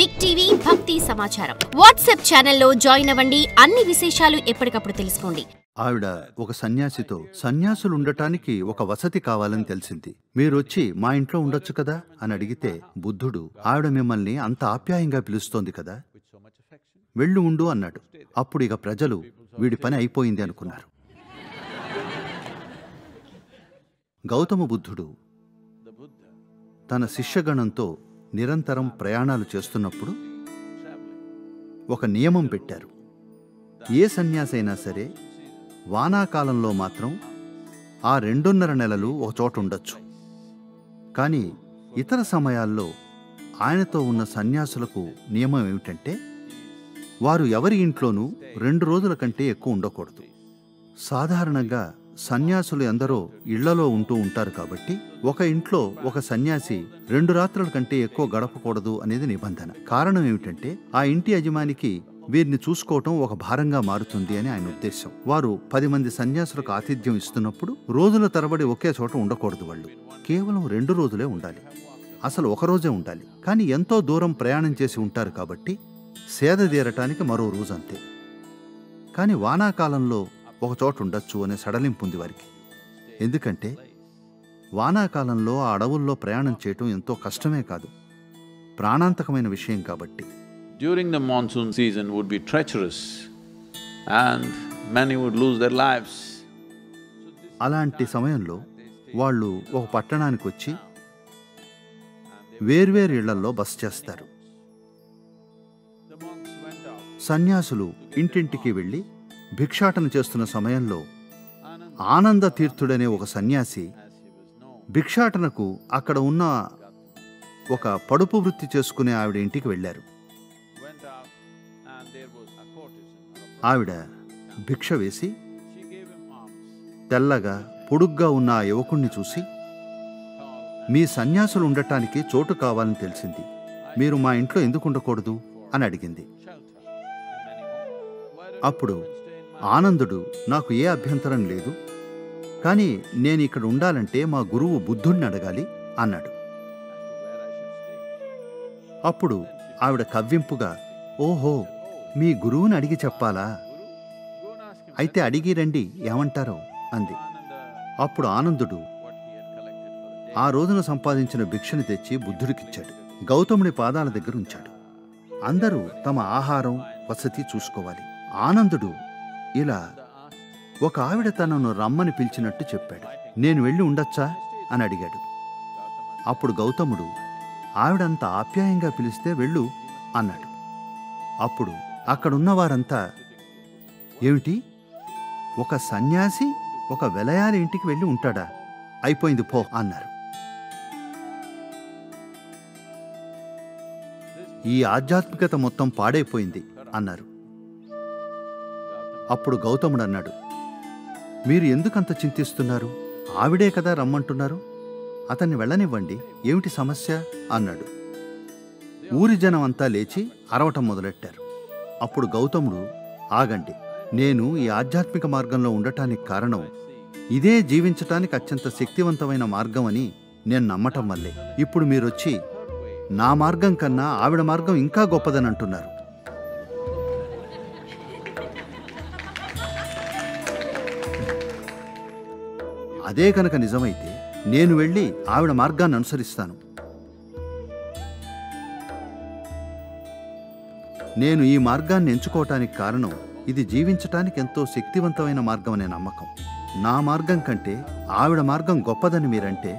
Big TV భక్తి సమాచారం WhatsApp ఛానల్లో జాయిన్ అవ్వండి. అన్ని విశేషాలు ఎప్పటికప్పుడు తెలుసుకోండి. ఆవిడ ఒక సన్యాసితో సన్యాసులు ఉండటానికి ఒక వసతి కావాలని తెలిసింది. మీరొచ్చి మా ఇంట్లో ఉండొచ్చు కదా అని అడిగితే బుద్ధుడు ఆవిడ మిమ్మల్ని అంత ఆప్యాయంగా పిలుస్తోంది కదా, వెళ్ళు ఉండు అన్నాడు. అప్పుడు ఇక ప్రజలు వీడి పని అయిపోయింది అనుకున్నారు. గౌతమ బుద్ధుడు తన శిష్యగణంతో నిరంతరం ప్రయాణాలు చేస్తున్నప్పుడు ఒక నియమం పెట్టారు. ఏ సన్యాసైనా సరే వానాకాలంలో మాత్రం ఆ 2.5 నెలలు ఒక చోట ఉండొచ్చు. కానీ ఇతర సమయాల్లో ఆయనతో ఉన్న సన్యాసులకు నియమం ఏమిటంటే వారు ఎవరి ఇంట్లోనూ 2 రోజుల కంటే ఎక్కువ ఉండకూడదు. సాధారణంగా సన్యాసులు ఎందరో ఇళ్లలో ఉంటూ ఉంటారు కాబట్టి ఒక ఇంట్లో ఒక సన్యాసి 2 రాత్రుల కంటే ఎక్కువ గడపకూడదు అనేది నిబంధన. కారణం ఏమిటంటే ఆ ఇంటి యజమానికి వీరిని చూసుకోవటం ఒక భారంగా మారుతుంది అని ఆయన ఉద్దేశం. వారు 10 మంది సన్యాసులకు ఆతిథ్యం ఇస్తున్నప్పుడు రోజుల తరబడి ఒకే చోట ఉండకూడదు. వాళ్ళు కేవలం 2 రోజులే ఉండాలి, అసలు ఒక రోజే ఉండాలి. కానీ ఎంతో దూరం ప్రయాణం చేసి ఉంటారు కాబట్టి సేద తీరటానికి మరో రోజు అంతే. కానీ వానాకాలంలో ఒక చోట ఉండొచ్చు అనే సడలింపు ఉంది వారికి. ఎందుకంటే వానాకాలంలో ఆ అడవుల్లో ప్రయాణం చేయటం ఎంతో కష్టమే కాదు, ప్రాణాంతకమైన విషయం కాబట్టి. During the monsoon season would be treacherous and many would lose their lives. అలాంటి సమయంలో వాళ్ళు ఒక పట్టణానికి వచ్చి వేర్వేరు ఇళ్లల్లో బస చేస్తారు. సన్యాసులు ఇంటింటికి వెళ్ళి భిక్షాటన చేస్తున్న సమయంలో ఆనంద తీర్థుడనే ఒక సన్యాసి భిక్షాటనకు అక్కడ ఉన్న ఒక పడుపు వృత్తి చేసుకునే ఆవిడ ఇంటికి వెళ్ళారు. ఆవిడ భిక్ష వేసి తెల్లగా పొడుగ్గా ఉన్న ఆ యువకుణ్ణి చూసి, మీ సన్యాసులు ఉండటానికి చోటు కావాలని తెలిసింది, మీరు మా ఇంట్లో ఎందుకు ఉండకూడదు అని అడిగింది. అప్పుడు ఆనందుడు, నాకు ఏ అభ్యంతరం లేదు, కానీ నేను ఇక్కడ ఉండాలంటే మా గురువు బుద్ధుడిని అడగాలి అన్నాడు. అప్పుడు ఆవిడ కవ్వింపుగా, ఓహో, మీ గురువుని అడిగి చెప్పాలా, అయితే అడిగి రండి, ఏమంటారో అంది. అప్పుడు ఆనందుడు ఆ రోజున సంపాదించిన భిక్షని తెచ్చి బుద్ధుడికిచ్చాడు. గౌతముడి పాదాల దగ్గర ఉంచాడు. అందరూ తమ ఆహారం వసతి చూసుకోవాలి. ఆనందుడు ఇలా ఒక ఆవిడ తనను రమ్మని పిలిచినట్టు చెప్పాడు. నేను వెళ్ళి ఉండొచ్చా అని అడిగాడు. అప్పుడు గౌతముడు ఆవిడంత ఆప్యాయంగా పిలిస్తే వెళ్ళు అన్నాడు. అప్పుడు అక్కడున్న వారంతా, ఏమిటి, ఒక సన్యాసి ఒక వెలయాలి ఇంటికి వెళ్ళి ఉంటాడా, అయిపోయింది పో అన్నారు. ఈ ఆధ్యాత్మికత మొత్తం పాడైపోయింది అన్నారు. అప్పుడు గౌతముడు అన్నాడు, మీరు ఎందుకంత చింతిస్తున్నారు, ఆవిడే కదా రమ్మంటున్నారు, అతన్ని వెళ్ళనివ్వండి, ఏమిటి సమస్య అన్నాడు. ఊరి జనం అంతా లేచి అరవటం మొదలెట్టారు. అప్పుడు గౌతముడు, ఆగండి, నేను ఈ ఆధ్యాత్మిక మార్గంలో ఉండటానికి కారణం ఇదే జీవించటానికి అత్యంత శక్తివంతమైన మార్గం అని నేను నమ్మటం వల్లే. ఇప్పుడు మీరొచ్చి నా మార్గం కన్నా ఆవిడ మార్గం ఇంకా గొప్పదని అంటున్నారు. అదే కనుక నిజమైతే నేను వెళ్ళి ఆవిడ మార్గాన్ని అనుసరిస్తాను. నేను ఈ మార్గాన్ని ఎంచుకోవటానికి కారణం ఇది జీవించటానికి ఎంతో శక్తివంతమైన మార్గం అనే నమ్మకం. నా మార్గం కంటే ఆవిడ మార్గం గొప్పదని మీరంటే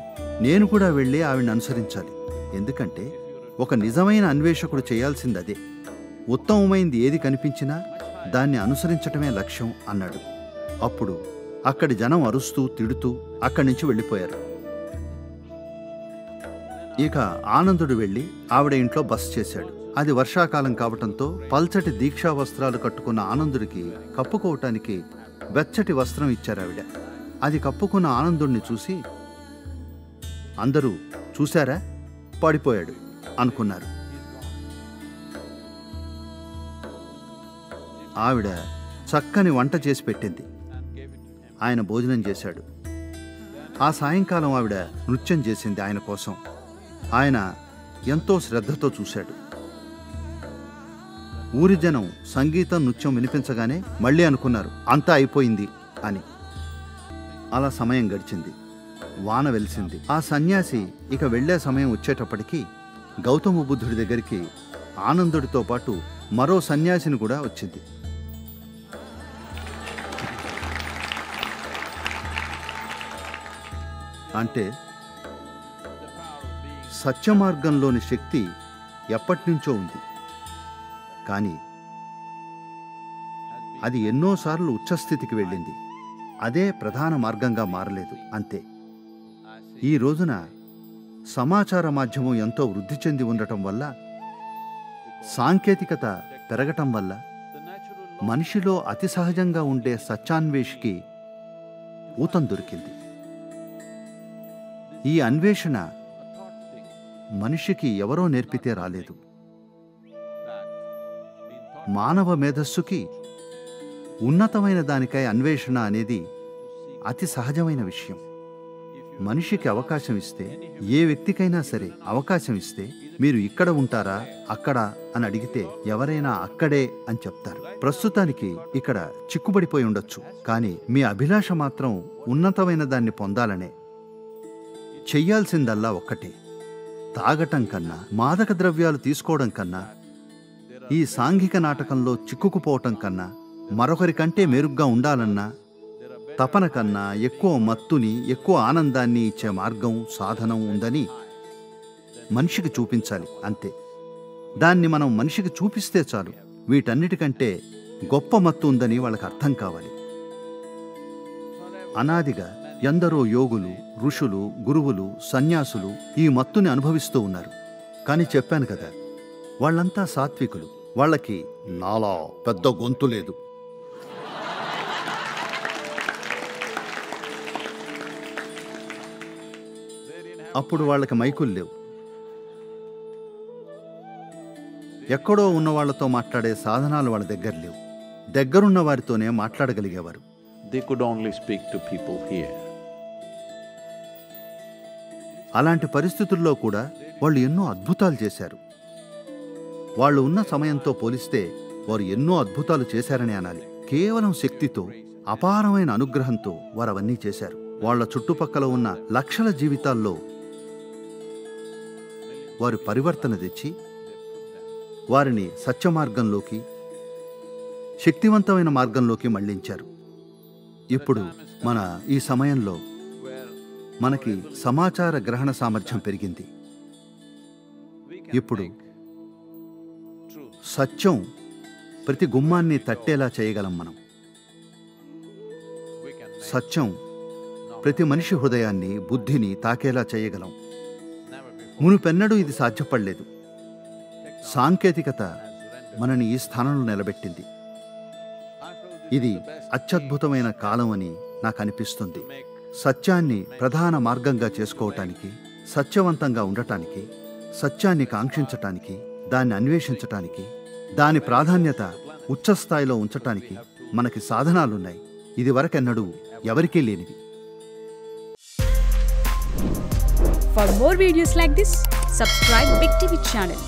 నేను కూడా వెళ్ళి ఆవిడని అనుసరించాలి. ఎందుకంటే ఒక నిజమైన అన్వేషకుడు చేయాల్సింది అదే. ఉత్తమమైంది ఏది కనిపించినా దాన్ని అనుసరించటమే లక్ష్యం అన్నాడు. అప్పుడు అక్కడి జనం అరుస్తూ తిడుతూ అక్కడి నుంచి వెళ్ళిపోయారు. ఇక ఆనందుడు వెళ్ళి ఆవిడ ఇంట్లో బస చేశాడు. అది వర్షాకాలం కావటంతో పల్చటి దీక్షా వస్త్రాలు కట్టుకున్న ఆనందుడికి కప్పుకోవటానికి వెచ్చటి వస్త్రం ఇచ్చారు ఆవిడ. అది కప్పుకున్న ఆనందుడిని చూసి అందరూ చూశారా, పడిపోయాడు అనుకున్నారు. ఆవిడ చక్కని వంట చేసి పెట్టింది. ఆయన భోజనం చేశాడు. ఆ సాయంకాలం ఆవిడ నృత్యం చేసింది ఆయన కోసం. ఆయన ఎంతో శ్రద్ధతో చూశాడు. ఊరి జనం సంగీతం నృత్యం వినిపించగానే మళ్ళీ అనుకున్నారు అంతా అయిపోయింది అని. అలా సమయం గడిచింది. వాన వెలిసింది. ఆ సన్యాసి ఇక వెళ్లే సమయం వచ్చేటప్పటికి గౌతమ బుద్ధుడి దగ్గరికి ఆనందుడితో పాటు మరో సన్యాసిని కూడా వచ్చింది. అంటే సత్యమార్గంలోని శక్తి ఎప్పటినుంచో ఉంది, కానీ అది ఎన్నోసార్లు ఉచ్చస్థితికి వెళ్ళింది. అదే ప్రధాన మార్గంగా మారలేదు, అంతే. ఈ రోజున సమాచార మాధ్యమం ఎంతో వృద్ధి చెంది ఉండటం వల్ల, సాంకేతికత పెరగటం వల్ల మనిషిలో అతి సహజంగా ఉండే సత్యాన్వేషికి ఊతం దొరికింది. ఈ అన్వేషణ మనిషికి ఎవరో నేర్పితే రాలేదు. మానవ మేధస్సుకి ఉన్నతమైన దానికై అన్వేషణ అనేది అతి సహజమైన విషయం. మనిషికి అవకాశం ఇస్తే, ఏ వ్యక్తికైనా సరే అవకాశం ఇస్తే, మీరు ఇక్కడ ఉంటారా అక్కడ అని అడిగితే ఎవరైనా అక్కడే అని చెప్తారు. ప్రస్తుతానికి ఇక్కడ చిక్కుబడిపోయి ఉండొచ్చు, కానీ మీ అభిలాష మాత్రం ఉన్నతమైన దాన్ని పొందాలనే. చెయ్యాల్సిందల్లా ఒక్కటే. తాగటం కన్నా, మాదక ద్రవ్యాలు తీసుకోవడం కన్నా, ఈ సాంఘిక నాటకంలో చిక్కుకుపోవటం కన్నా, మరొకరికంటే మెరుగ్గా ఉండాలన్నా తపన కన్నా ఎక్కువ మత్తుని, ఎక్కువ ఆనందాన్ని ఇచ్చే మార్గం, సాధనం ఉందని మనిషికి చూపించాలి, అంతే. దాన్ని మనం మనిషికి చూపిస్తే చాలు. వీటన్నిటికంటే గొప్ప మత్తు ఉందని వాళ్ళకి అర్థం కావాలి. అనాదిగా ఎందరో యోగులు, ఋషులు, గురువులు, సన్యాసులు ఈ మత్తుని అనుభవిస్తూ ఉన్నారు. కానీ చెప్పాను కదా, వాళ్ళంతా సాత్వికులు. వాళ్ళకి నాలా పెద్ద గొంతు లేదు. అప్పుడు వాళ్ళకి మైకులు లేవు. ఎక్కడో ఉన్న వాళ్లతో మాట్లాడే సాధనాలు వాళ్ళ దగ్గర లేవు. దగ్గరున్న వారితోనే మాట్లాడగలిగేవారు. They could only speak to people here. అలాంటి పరిస్థితుల్లో కూడా వాళ్ళు ఎన్నో అద్భుతాలు చేశారు. వాళ్ళు ఉన్న సమయంతో పోలిస్తే వారు ఎన్నో అద్భుతాలు చేశారని అనాలి. కేవలం శక్తితో, అపారమైన అనుగ్రహంతో వారు అవన్నీ చేశారు. వాళ్ళ చుట్టుపక్కల ఉన్న లక్షల జీవితాల్లో వారు పరివర్తన తెచ్చి వారిని సత్యమార్గంలోకి, శక్తివంతమైన మార్గంలోకి మళ్లించారు. ఇప్పుడు మన ఈ సమయంలో మనకి సమాచార గ్రహణ సామర్థ్యం పెరిగింది. ఇప్పుడు సత్యం ప్రతి గుమ్మాన్ని తట్టేలా చేయగలం మనం. సత్యం ప్రతి మనిషి హృదయాన్ని, బుద్ధిని తాకేలా చేయగలం. మునుపెన్నడూ ఇది సాధ్యపడలేదు. సాంకేతికత మనని ఈ స్థానంలో నిలబెట్టింది. ఇది అత్యద్భుతమైన కాలం అని నాకు అనిపిస్తుంది. సత్యాన్ని ప్రధాన మార్గంగా చేసుకోవటానికి, సత్యవంతంగా ఉండటానికి, సత్యాన్ని కాంక్షించటానికి, దాన్ని అన్వేషించటానికి, దాని ప్రాధాన్యత ఉచ్చస్థాయిలో ఉంచటానికి మనకి సాధనాలున్నాయి. ఇది వరకెన్నడూ ఎవరికీ లేనివి. For more videos like this, subscribe Big TV channel.